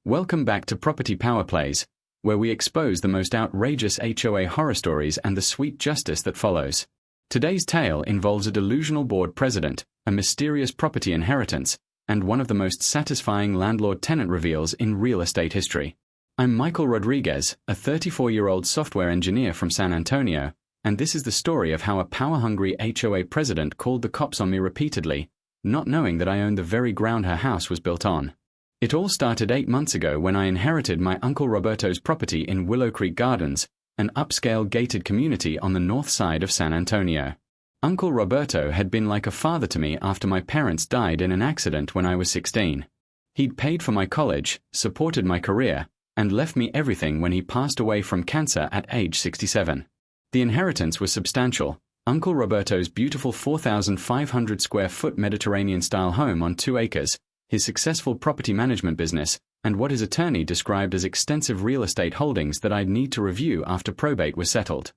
Welcome back to Property Power Plays, where we expose the most outrageous HOA horror stories and the sweet justice that follows. Today's tale involves a delusional board president, a mysterious property inheritance, and one of the most satisfying landlord-tenant reveals in real estate history. I'm Michael Rodriguez, a 34-year-old software engineer from San Antonio, and this is the story of how a power-hungry HOA president called the cops on me repeatedly, not knowing that I owned the very ground her house was built on. It all started 8 months ago when I inherited my Uncle Roberto's property in Willow Creek Gardens, an upscale gated community on the north side of San Antonio. Uncle Roberto had been like a father to me after my parents died in an accident when I was 16. He'd paid for my college, supported my career, and left me everything when he passed away from cancer at age 67. The inheritance was substantial: Uncle Roberto's beautiful 4,500 square foot Mediterranean-style home on 2 acres, his successful property management business, and what his attorney described as extensive real estate holdings that I'd need to review after probate was settled.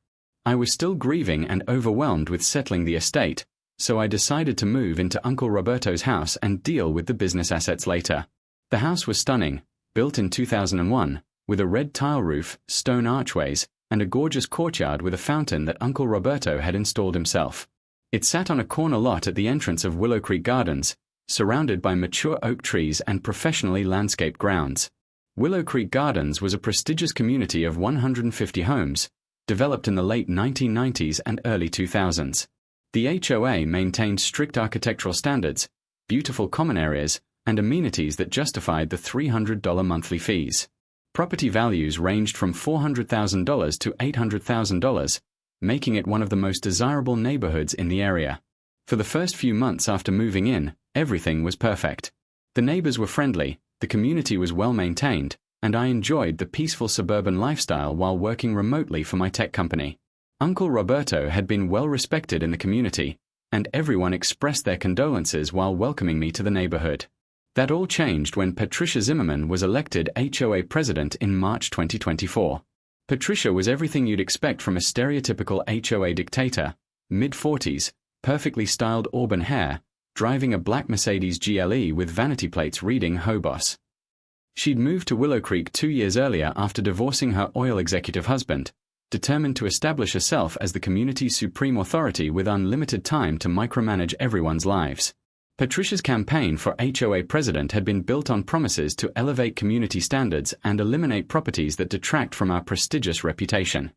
I was still grieving and overwhelmed with settling the estate, so I decided to move into Uncle Roberto's house and deal with the business assets later. The house was stunning, built in 2001, with a red tile roof, stone archways, and a gorgeous courtyard with a fountain that Uncle Roberto had installed himself. It sat on a corner lot at the entrance of Willow Creek Gardens, surrounded by mature oak trees and professionally landscaped grounds. Willow Creek Gardens was a prestigious community of 150 homes, developed in the late 1990s and early 2000s. The HOA maintained strict architectural standards, beautiful common areas, and amenities that justified the $300 monthly fees. Property values ranged from $400,000 to $800,000, making it one of the most desirable neighborhoods in the area. For the first few months after moving in, everything was perfect. The neighbors were friendly, the community was well maintained, and I enjoyed the peaceful suburban lifestyle while working remotely for my tech company. Uncle Roberto had been well respected in the community, and everyone expressed their condolences while welcoming me to the neighborhood. That all changed when Patricia Zimmerman was elected HOA president in March 2024. Patricia was everything you'd expect from a stereotypical HOA dictator: mid-40s, perfectly styled auburn hair, driving a black Mercedes GLE with vanity plates reading "Ho Boss." She'd moved to Willow Creek 2 years earlier after divorcing her oil executive husband, determined to establish herself as the community's supreme authority with unlimited time to micromanage everyone's lives. Patricia's campaign for HOA president had been built on promises to elevate community standards and eliminate properties that detract from our prestigious reputation.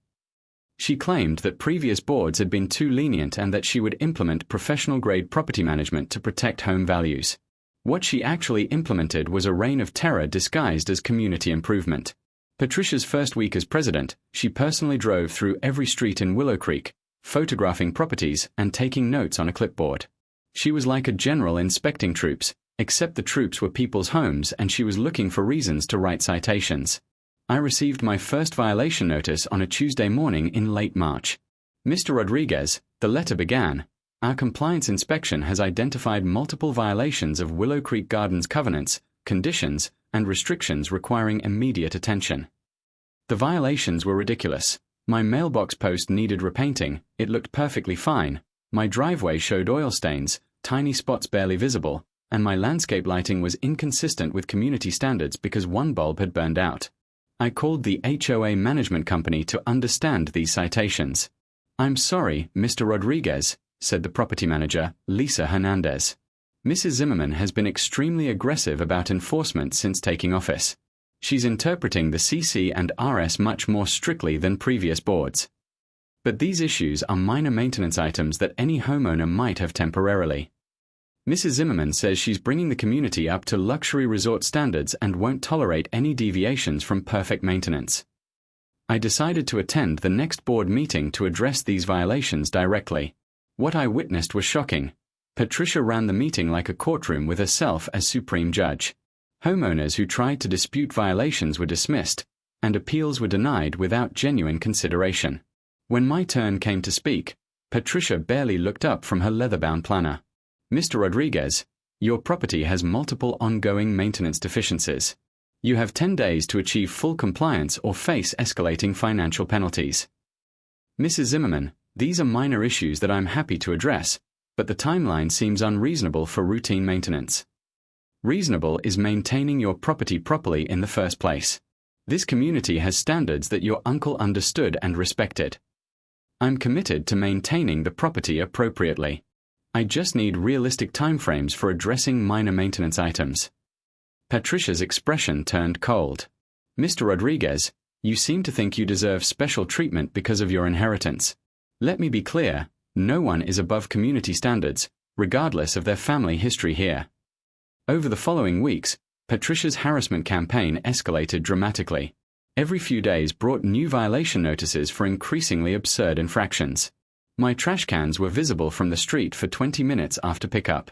She claimed that previous boards had been too lenient and that she would implement professional-grade property management to protect home values. What she actually implemented was a reign of terror disguised as community improvement. Patricia's first week as president, she personally drove through every street in Willow Creek, photographing properties and taking notes on a clipboard. She was like a general inspecting troops, except the troops were people's homes and she was looking for reasons to write citations. I received my first violation notice on a Tuesday morning in late March. "Mr. Rodriguez," the letter began, "our compliance inspection has identified multiple violations of Willow Creek Gardens covenants, conditions, and restrictions requiring immediate attention." The violations were ridiculous. My mailbox post needed repainting, it looked perfectly fine. My driveway showed oil stains, tiny spots barely visible, and my landscape lighting was inconsistent with community standards because one bulb had burned out. I called the HOA management company to understand these citations. "I'm sorry, Mr. Rodriguez," said the property manager, Lisa Hernandez. "Mrs. Zimmerman has been extremely aggressive about enforcement since taking office. She's interpreting the CC and RS much more strictly than previous boards. But these issues are minor maintenance items that any homeowner might have temporarily. Mrs. Zimmerman says she's bringing the community up to luxury resort standards and won't tolerate any deviations from perfect maintenance." I decided to attend the next board meeting to address these violations directly. What I witnessed was shocking. Patricia ran the meeting like a courtroom with herself as supreme judge. Homeowners who tried to dispute violations were dismissed, and appeals were denied without genuine consideration. When my turn came to speak, Patricia barely looked up from her leather-bound planner. "Mr. Rodriguez, your property has multiple ongoing maintenance deficiencies. You have 10 days to achieve full compliance or face escalating financial penalties." "Mrs. Zimmerman, these are minor issues that I'm happy to address, but the timeline seems unreasonable for routine maintenance." Reasonable is maintaining your property properly in the first place. This community has standards that your uncle understood and respected. I'm committed to maintaining the property appropriately. I just need realistic timeframes for addressing minor maintenance items. Patricia's expression turned cold. Mr. Rodriguez, you seem to think you deserve special treatment because of your inheritance. Let me be clear, no one is above community standards, regardless of their family history here. Over the following weeks, Patricia's harassment campaign escalated dramatically. Every few days brought new violation notices for increasingly absurd infractions. My trash cans were visible from the street for 20 minutes after pickup.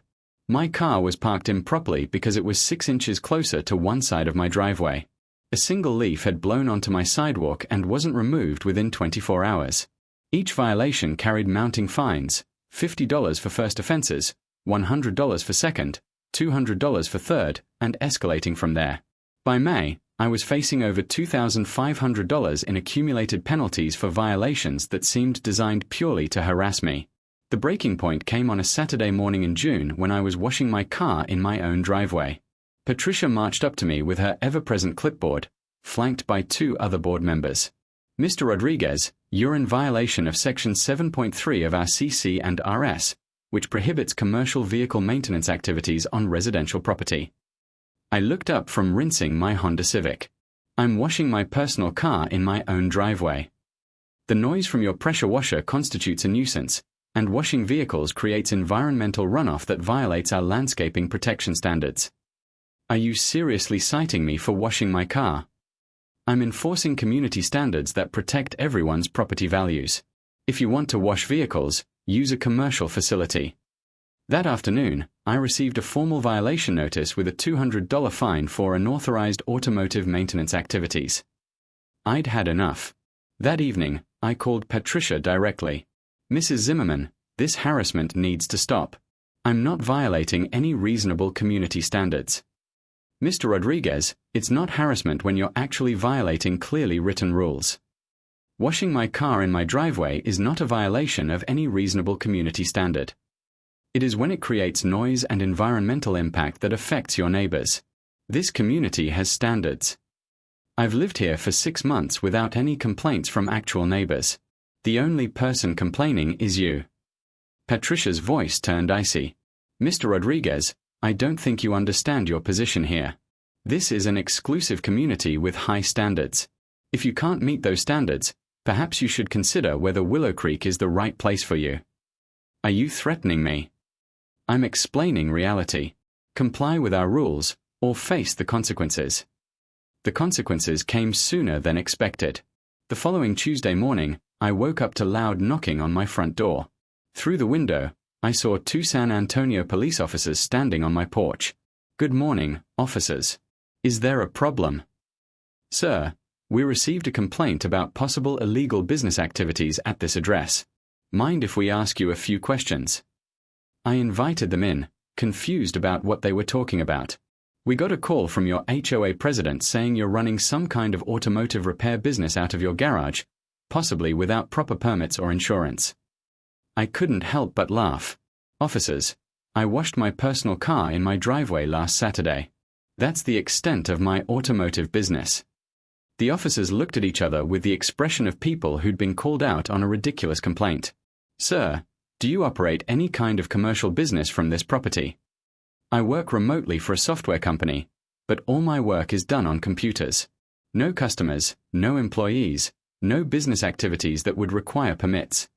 My car was parked improperly because it was 6 inches closer to one side of my driveway. A single leaf had blown onto my sidewalk and wasn't removed within 24 hours. Each violation carried mounting fines, $50 for first offenses, $100 for second, $200 for third, and escalating from there. By May, I was facing over $2,500 in accumulated penalties for violations that seemed designed purely to harass me. The breaking point came on a Saturday morning in June when I was washing my car in my own driveway. Patricia marched up to me with her ever-present clipboard, flanked by 2 other board members. Mr. Rodriguez, you're in violation of Section 7.3 of our CC and RS, which prohibits commercial vehicle maintenance activities on residential property. I looked up from rinsing my Honda Civic. I'm washing my personal car in my own driveway. The noise from your pressure washer constitutes a nuisance, and washing vehicles creates environmental runoff that violates our landscaping protection standards. Are you seriously citing me for washing my car? I'm enforcing community standards that protect everyone's property values. If you want to wash vehicles, use a commercial facility. That afternoon, I received a formal violation notice with a $200 fine for unauthorized automotive maintenance activities. I'd had enough. That evening, I called Patricia directly. Mrs. Zimmerman, this harassment needs to stop. I'm not violating any reasonable community standards. Mr. Rodriguez, it's not harassment when you're actually violating clearly written rules. Washing my car in my driveway is not a violation of any reasonable community standard. It is when it creates noise and environmental impact that affects your neighbors. This community has standards. I've lived here for 6 months without any complaints from actual neighbors. The only person complaining is you. Patricia's voice turned icy. Mr. Rodriguez, I don't think you understand your position here. This is an exclusive community with high standards. If you can't meet those standards, perhaps you should consider whether Willow Creek is the right place for you. Are you threatening me? I'm explaining reality. Comply with our rules, or face the consequences. The consequences came sooner than expected. The following Tuesday morning, I woke up to loud knocking on my front door. Through the window, I saw 2 San Antonio police officers standing on my porch. Good morning, officers. Is there a problem? Sir, we received a complaint about possible illegal business activities at this address. Mind if we ask you a few questions? I invited them in, confused about what they were talking about. We got a call from your HOA president saying you're running some kind of automotive repair business out of your garage, possibly without proper permits or insurance. I couldn't help but laugh. Officers, I washed my personal car in my driveway last Saturday. That's the extent of my automotive business. The officers looked at each other with the expression of people who'd been called out on a ridiculous complaint. Sir, do you operate any kind of commercial business from this property? I work remotely for a software company, but all my work is done on computers. No customers, no employees, no business activities that would require permits.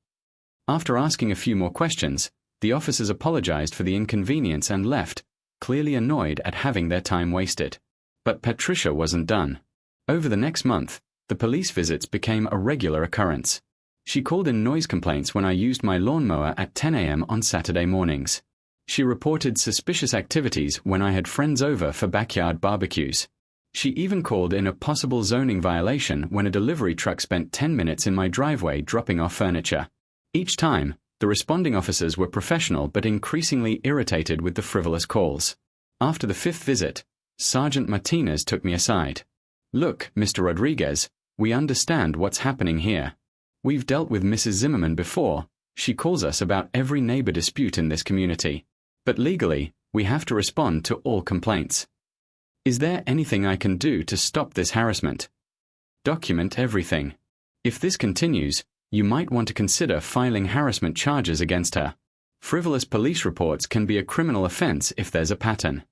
After asking a few more questions, the officers apologized for the inconvenience and left, clearly annoyed at having their time wasted. But Patricia wasn't done. Over the next month, the police visits became a regular occurrence. She called in noise complaints when I used my lawnmower at 10 a.m. on Saturday mornings. She reported suspicious activities when I had friends over for backyard barbecues. She even called in a possible zoning violation when a delivery truck spent 10 minutes in my driveway dropping off furniture. Each time, the responding officers were professional but increasingly irritated with the frivolous calls. After the 5th visit, Sergeant Martinez took me aside. Look, Mr. Rodriguez, we understand what's happening here. We've dealt with Mrs. Zimmerman before. She calls us about every neighbor dispute in this community. But legally, We have to respond to all complaints. Is there anything I can do to stop this harassment? Document everything. If this continues, you might want to consider filing harassment charges against her. Frivolous police reports can be a criminal offense if there's a pattern.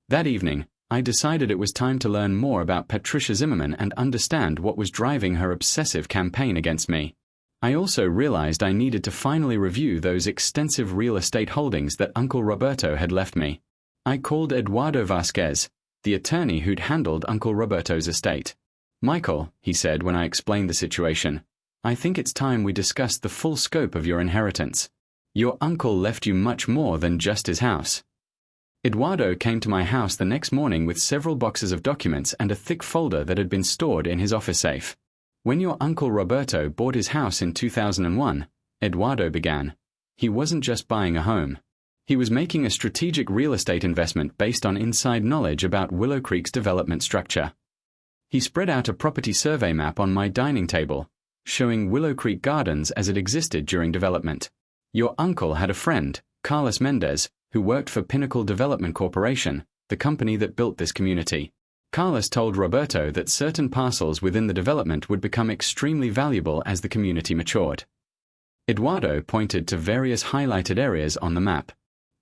That evening, I decided it was time to learn more about Patricia Zimmerman and understand what was driving her obsessive campaign against me. I also realized I needed to finally review those extensive real estate holdings that Uncle Roberto had left me. I called Eduardo Vasquez, the attorney who'd handled Uncle Roberto's estate. "Michael," he said when I explained the situation, "I think it's time we discussed the full scope of your inheritance. Your uncle left you much more than just his house." Eduardo came to my house the next morning with several boxes of documents and a thick folder that had been stored in his office safe. "When your Uncle Roberto bought his house in 2001, Eduardo began, he wasn't just buying a home. He was making a strategic real estate investment based on inside knowledge about Willow Creek's development structure. He spread out a property survey map on my dining table, showing Willow Creek Gardens as it existed during development. Your uncle had a friend, Carlos Mendez, who worked for Pinnacle Development Corporation, the company that built this community. Carlos told Roberto that certain parcels within the development would become extremely valuable as the community matured. Eduardo pointed to various highlighted areas on the map.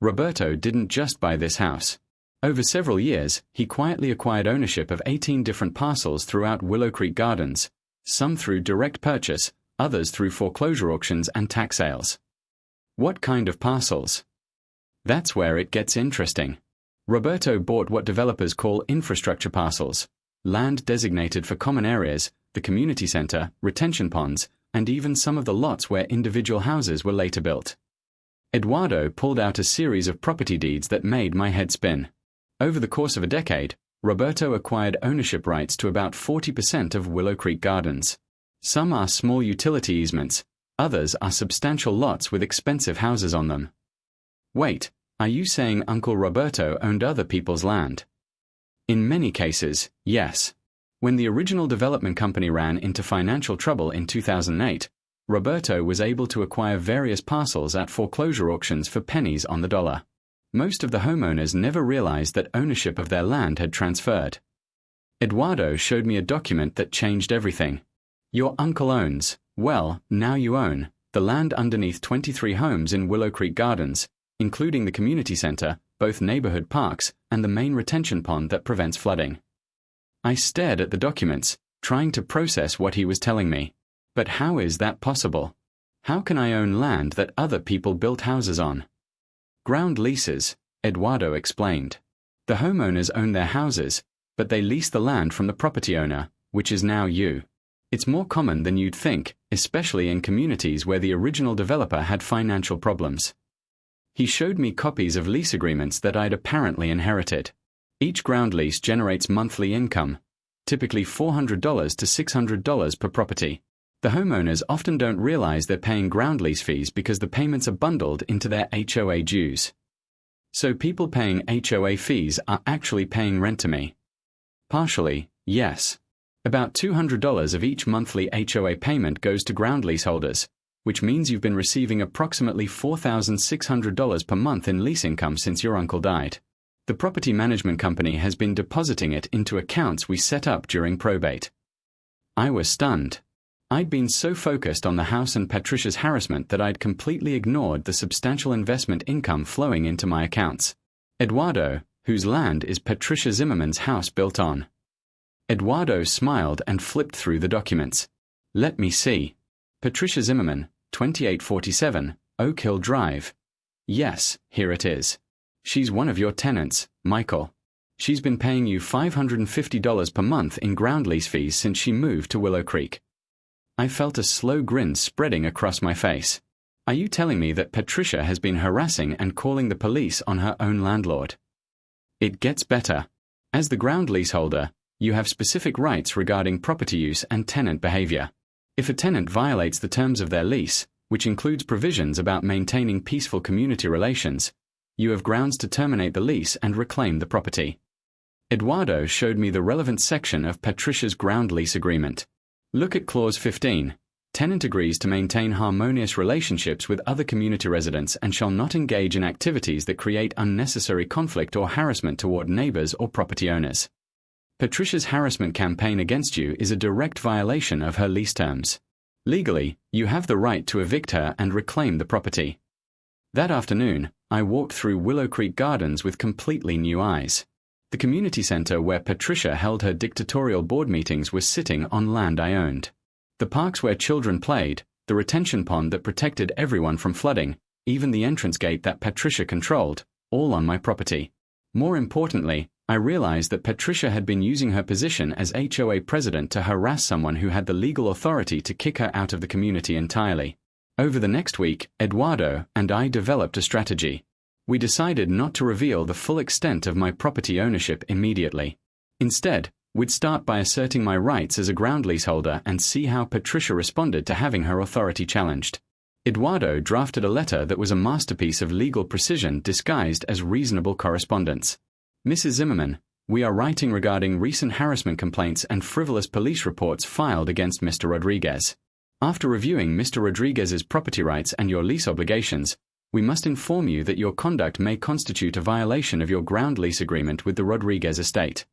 Roberto didn't just buy this house. Over several years, he quietly acquired ownership of 18 different parcels throughout Willow Creek Gardens, some through direct purchase, others through foreclosure auctions and tax sales. What kind of parcels? That's where it gets interesting. Roberto bought what developers call infrastructure parcels, land designated for common areas, the community center, retention ponds, and even some of the lots where individual houses were later built. Eduardo pulled out a series of property deeds that made my head spin. Over the course of a decade, Roberto acquired ownership rights to about 40% of Willow Creek Gardens. Some are small utility easements, others are substantial lots with expensive houses on them. Wait, are you saying Uncle Roberto owned other people's land? In many cases, yes. When the original development company ran into financial trouble in 2008, Roberto was able to acquire various parcels at foreclosure auctions for pennies on the dollar. Most of the homeowners never realized that ownership of their land had transferred. Eduardo showed me a document that changed everything. Your uncle owns, well, now you own, the land underneath 23 homes in Willow Creek Gardens, including the community center, both neighborhood parks, and the main retention pond that prevents flooding. I stared at the documents, trying to process what he was telling me. But how is that possible? How can I own land that other people built houses on? Ground leases, Eduardo explained. The homeowners own their houses, but they lease the land from the property owner, which is now you. It's more common than you'd think, especially in communities where the original developer had financial problems. He showed me copies of lease agreements that I'd apparently inherited. Each ground lease generates monthly income, typically $400 to $600 per property. The homeowners often don't realize they're paying ground lease fees because the payments are bundled into their HOA dues. So people paying HOA fees are actually paying rent to me. Partially, yes. About $200 of each monthly HOA payment goes to ground leaseholders, which means you've been receiving approximately $4,600 per month in lease income since your uncle died. The property management company has been depositing it into accounts we set up during probate. I was stunned. I'd been so focused on the house and Patricia's harassment that I'd completely ignored the substantial investment income flowing into my accounts. Eduardo, whose land is Patricia Zimmerman's house built on. Eduardo smiled and flipped through the documents. Let me see. Patricia Zimmerman, 2847, Oak Hill Drive. Yes, here it is. She's one of your tenants, Michael. She's been paying you $550 per month in ground lease fees since she moved to Willow Creek. I felt a slow grin spreading across my face. Are you telling me that Patricia has been harassing and calling the police on her own landlord? It gets better. As the ground leaseholder, you have specific rights regarding property use and tenant behavior. If a tenant violates the terms of their lease, which includes provisions about maintaining peaceful community relations, you have grounds to terminate the lease and reclaim the property. Eduardo showed me the relevant section of Patricia's ground lease agreement. Look at Clause 15. Tenant agrees to maintain harmonious relationships with other community residents and shall not engage in activities that create unnecessary conflict or harassment toward neighbors or property owners. Patricia's harassment campaign against you is a direct violation of her lease terms. Legally, you have the right to evict her and reclaim the property. That afternoon, I walked through Willow Creek Gardens with completely new eyes. The community center where Patricia held her dictatorial board meetings was sitting on land I owned. The parks where children played, the retention pond that protected everyone from flooding, even the entrance gate that Patricia controlled, all on my property. More importantly, I realized that Patricia had been using her position as HOA president to harass someone who had the legal authority to kick her out of the community entirely. Over the next week, Eduardo and I developed a strategy. We decided not to reveal the full extent of my property ownership immediately. Instead, we'd start by asserting my rights as a ground leaseholder and see how Patricia responded to having her authority challenged. Eduardo drafted a letter that was a masterpiece of legal precision disguised as reasonable correspondence. Mrs. Zimmerman, we are writing regarding recent harassment complaints and frivolous police reports filed against Mr. Rodriguez. After reviewing Mr. Rodriguez's property rights and your lease obligations, we must inform you that your conduct may constitute a violation of your ground lease agreement with the Rodriguez estate.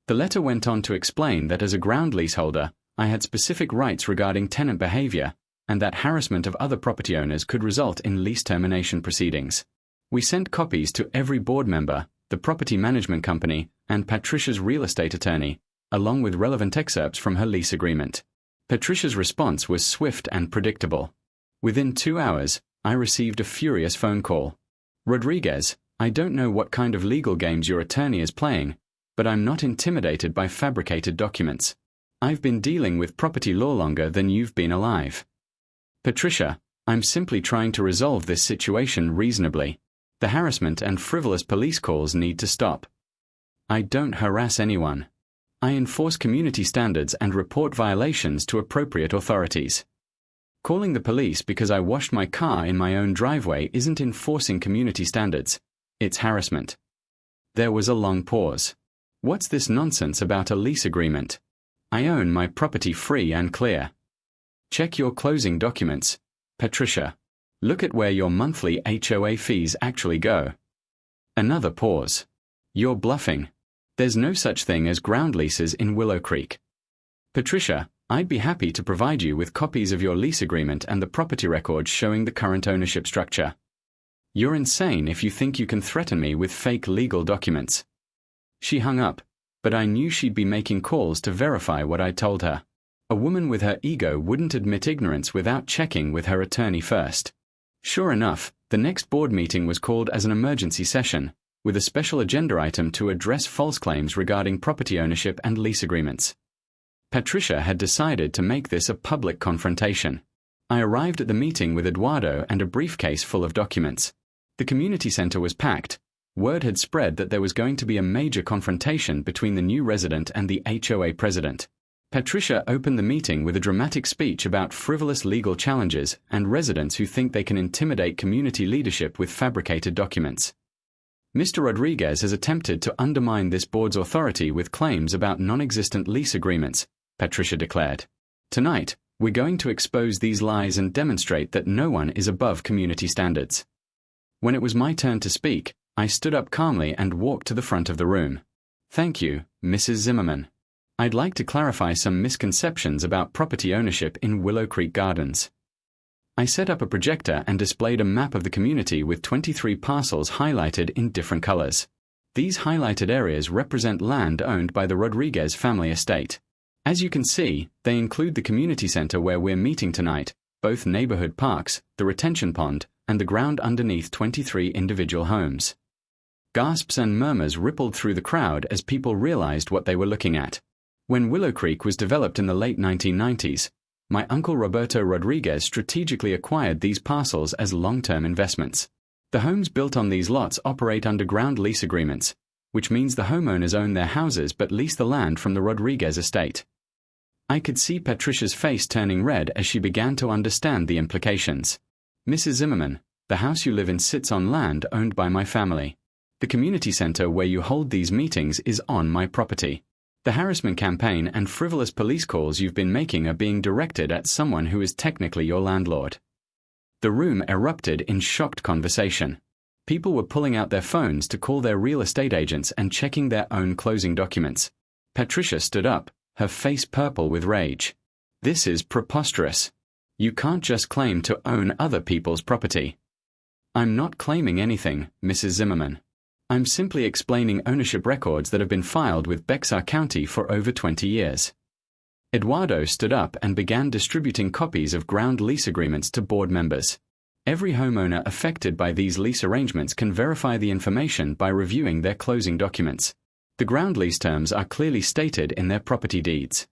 The letter went on to explain that as a ground leaseholder, I had specific rights regarding tenant behavior, and that harassment of other property owners could result in lease termination proceedings. We sent copies to every board member, the property management company, and Patricia's real estate attorney, along with relevant excerpts from her lease agreement. Patricia's response was swift and predictable. Within 2 hours, I received a furious phone call. Rodriguez, I don't know what kind of legal games your attorney is playing, but I'm not intimidated by fabricated documents. I've been dealing with property law longer than you've been alive. Patricia, I'm simply trying to resolve this situation reasonably. The harassment and frivolous police calls need to stop. I don't harass anyone. I enforce community standards and report violations to appropriate authorities. Calling the police because I washed my car in my own driveway isn't enforcing community standards. It's harassment. There was a long pause. What's this nonsense about a lease agreement? I own my property free and clear. Check your closing documents, Patricia. Look at where your monthly HOA fees actually go. Another pause. You're bluffing. There's no such thing as ground leases in Willow Creek. Patricia, I'd be happy to provide you with copies of your lease agreement and the property records showing the current ownership structure. You're insane if you think you can threaten me with fake legal documents. She hung up, but I knew she'd be making calls to verify what I'd told her. A woman with her ego wouldn't admit ignorance without checking with her attorney first. Sure enough, the next board meeting was called as an emergency session, with a special agenda item to address false claims regarding property ownership and lease agreements. Patricia had decided to make this a public confrontation. I arrived at the meeting with Eduardo and a briefcase full of documents. The community center was packed. Word had spread that there was going to be a major confrontation between the new resident and the HOA president. Patricia opened the meeting with a dramatic speech about frivolous legal challenges and residents who think they can intimidate community leadership with fabricated documents. Mr. Rodriguez has attempted to undermine this board's authority with claims about non-existent lease agreements, Patricia declared. Tonight, we're going to expose these lies and demonstrate that no one is above community standards. When it was my turn to speak, I stood up calmly and walked to the front of the room. Thank you, Mrs. Zimmerman. I'd like to clarify some misconceptions about property ownership in Willow Creek Gardens. I set up a projector and displayed a map of the community with 23 parcels highlighted in different colors. These highlighted areas represent land owned by the Rodriguez family estate. As you can see, they include the community center where we're meeting tonight, both neighborhood parks, the retention pond, and the ground underneath 23 individual homes. Gasps and murmurs rippled through the crowd as people realized what they were looking at. When Willow Creek was developed in the late 1990s, my uncle Roberto Rodriguez strategically acquired these parcels as long-term investments. The homes built on these lots operate under ground lease agreements, which means the homeowners own their houses but lease the land from the Rodriguez estate. I could see Patricia's face turning red as she began to understand the implications. Mrs. Zimmerman, the house you live in sits on land owned by my family. The community center where you hold these meetings is on my property. The harassment campaign and frivolous police calls you've been making are being directed at someone who is technically your landlord. The room erupted in shocked conversation. People were pulling out their phones to call their real estate agents and checking their own closing documents. Patricia stood up, her face purple with rage. This is preposterous. You can't just claim to own other people's property. I'm not claiming anything, Mrs. Zimmerman. I'm simply explaining ownership records that have been filed with Bexar County for over 20 years. Eduardo stood up and began distributing copies of ground lease agreements to board members. Every homeowner affected by these lease arrangements can verify the information by reviewing their closing documents. The ground lease terms are clearly stated in their property deeds.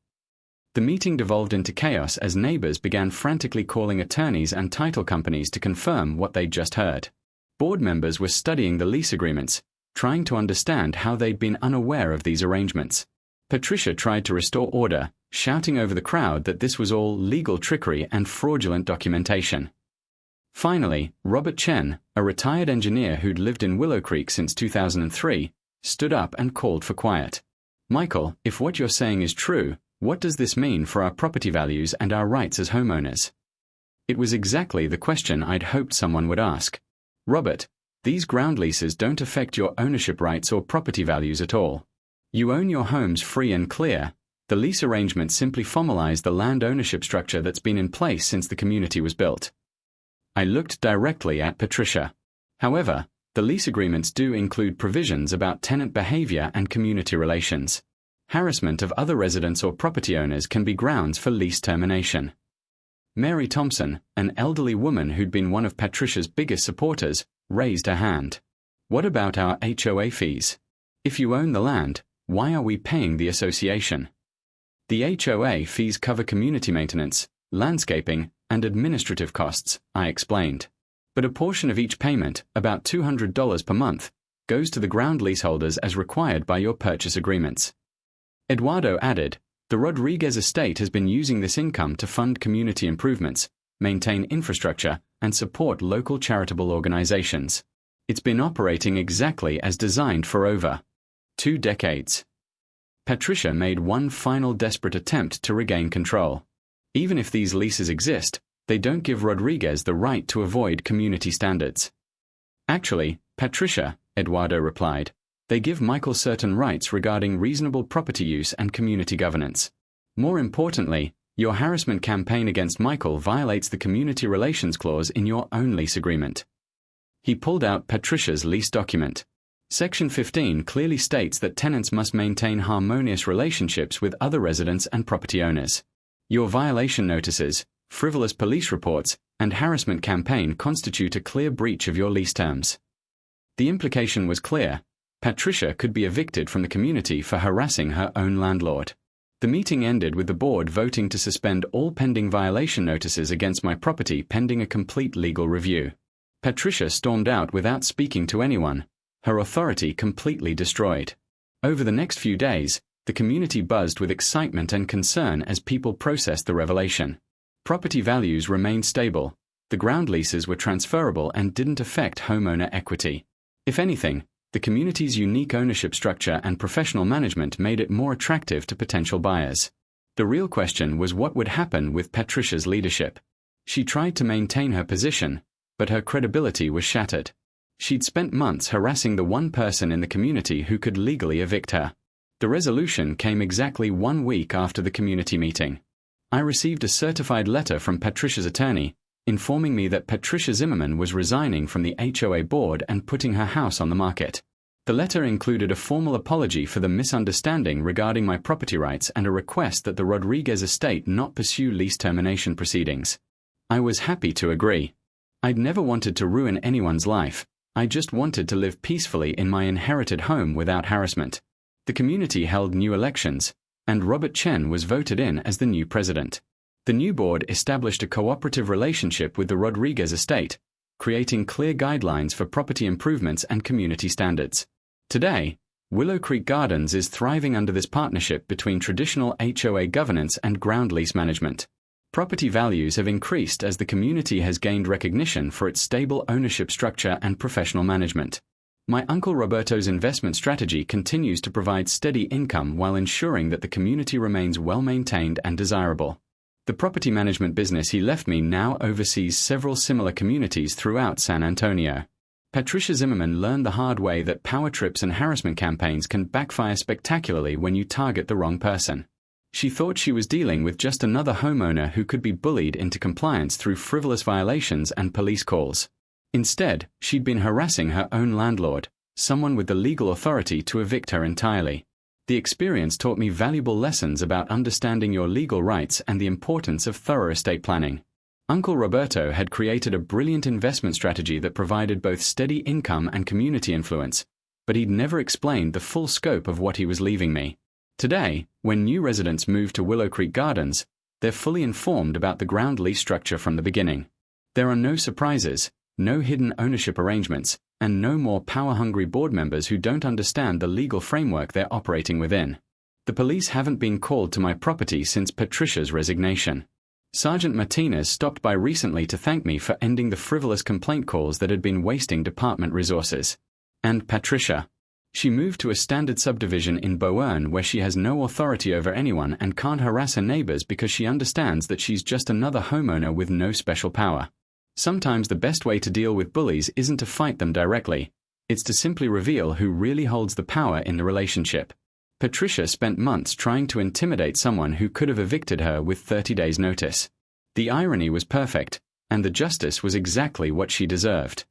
The meeting devolved into chaos as neighbors began frantically calling attorneys and title companies to confirm what they'd just heard. Board members were studying the lease agreements, trying to understand how they'd been unaware of these arrangements. Patricia tried to restore order, shouting over the crowd that this was all legal trickery and fraudulent documentation. Finally, Robert Chen, a retired engineer who'd lived in Willow Creek since 2003, stood up and called for quiet. Michael, if what you're saying is true, what does this mean for our property values and our rights as homeowners? It was exactly the question I'd hoped someone would ask. Robert, these ground leases don't affect your ownership rights or property values at all. You own your homes free and clear. The lease arrangements simply formalize the land ownership structure that's been in place since the community was built. I looked directly at Patricia. However, the lease agreements do include provisions about tenant behavior and community relations. Harassment of other residents or property owners can be grounds for lease termination. Mary Thompson, an elderly woman who'd been one of Patricia's biggest supporters, raised her hand. What about our HOA fees? If you own the land, why are we paying the association? The HOA fees cover community maintenance, landscaping, and administrative costs, I explained. But a portion of each payment, about $200 per month, goes to the ground leaseholders as required by your purchase agreements. Eduardo added, the Rodriguez estate has been using this income to fund community improvements, maintain infrastructure, and support local charitable organizations. It's been operating exactly as designed for over 2 decades. Patricia made one final desperate attempt to regain control. Even if these leases exist, they don't give Rodriguez the right to avoid community standards. Actually, Patricia, Eduardo replied, they give Michael certain rights regarding reasonable property use and community governance. More importantly, your harassment campaign against Michael violates the community relations clause in your own lease agreement. He pulled out Patricia's lease document. Section 15 clearly states that tenants must maintain harmonious relationships with other residents and property owners. Your violation notices, frivolous police reports, and harassment campaign constitute a clear breach of your lease terms. The implication was clear. Patricia could be evicted from the community for harassing her own landlord. The meeting ended with the board voting to suspend all pending violation notices against my property pending a complete legal review. Patricia stormed out without speaking to anyone, her authority completely destroyed. Over the next few days, the community buzzed with excitement and concern as people processed the revelation. Property values remained stable, the ground leases were transferable and didn't affect homeowner equity. If anything, the community's unique ownership structure and professional management made it more attractive to potential buyers. The real question was what would happen with Patricia's leadership. She tried to maintain her position, but her credibility was shattered. She'd spent months harassing the one person in the community who could legally evict her. The resolution came exactly 1 week after the community meeting. I received a certified letter from Patricia's attorney, informing me that Patricia Zimmerman was resigning from the HOA board and putting her house on the market. The letter included a formal apology for the misunderstanding regarding my property rights and a request that the Rodriguez estate not pursue lease termination proceedings. I was happy to agree. I'd never wanted to ruin anyone's life. I just wanted to live peacefully in my inherited home without harassment. The community held new elections, and Robert Chen was voted in as the new president. The new board established a cooperative relationship with the Rodriguez estate, creating clear guidelines for property improvements and community standards. Today, Willow Creek Gardens is thriving under this partnership between traditional HOA governance and ground lease management. Property values have increased as the community has gained recognition for its stable ownership structure and professional management. My Uncle Roberto's investment strategy continues to provide steady income while ensuring that the community remains well-maintained and desirable. The property management business he left me now oversees several similar communities throughout San Antonio. Patricia Zimmerman learned the hard way that power trips and harassment campaigns can backfire spectacularly when you target the wrong person. She thought she was dealing with just another homeowner who could be bullied into compliance through frivolous violations and police calls. Instead, she'd been harassing her own landlord, someone with the legal authority to evict her entirely. The experience taught me valuable lessons about understanding your legal rights and the importance of thorough estate planning. Uncle Roberto had created a brilliant investment strategy that provided both steady income and community influence, but he'd never explained the full scope of what he was leaving me. Today, when new residents move to Willow Creek Gardens, they're fully informed about the ground lease structure from the beginning. There are no surprises, no hidden ownership arrangements, and no more power-hungry board members who don't understand the legal framework they're operating within. The police haven't been called to my property since Patricia's resignation. Sergeant Martinez stopped by recently to thank me for ending the frivolous complaint calls that had been wasting department resources. And Patricia. She moved to a standard subdivision in Boerne where she has no authority over anyone and can't harass her neighbors because she understands that she's just another homeowner with no special power. Sometimes the best way to deal with bullies isn't to fight them directly, it's to simply reveal who really holds the power in the relationship. Patricia spent months trying to intimidate someone who could have evicted her with 30 days' notice. The irony was perfect, and the justice was exactly what she deserved.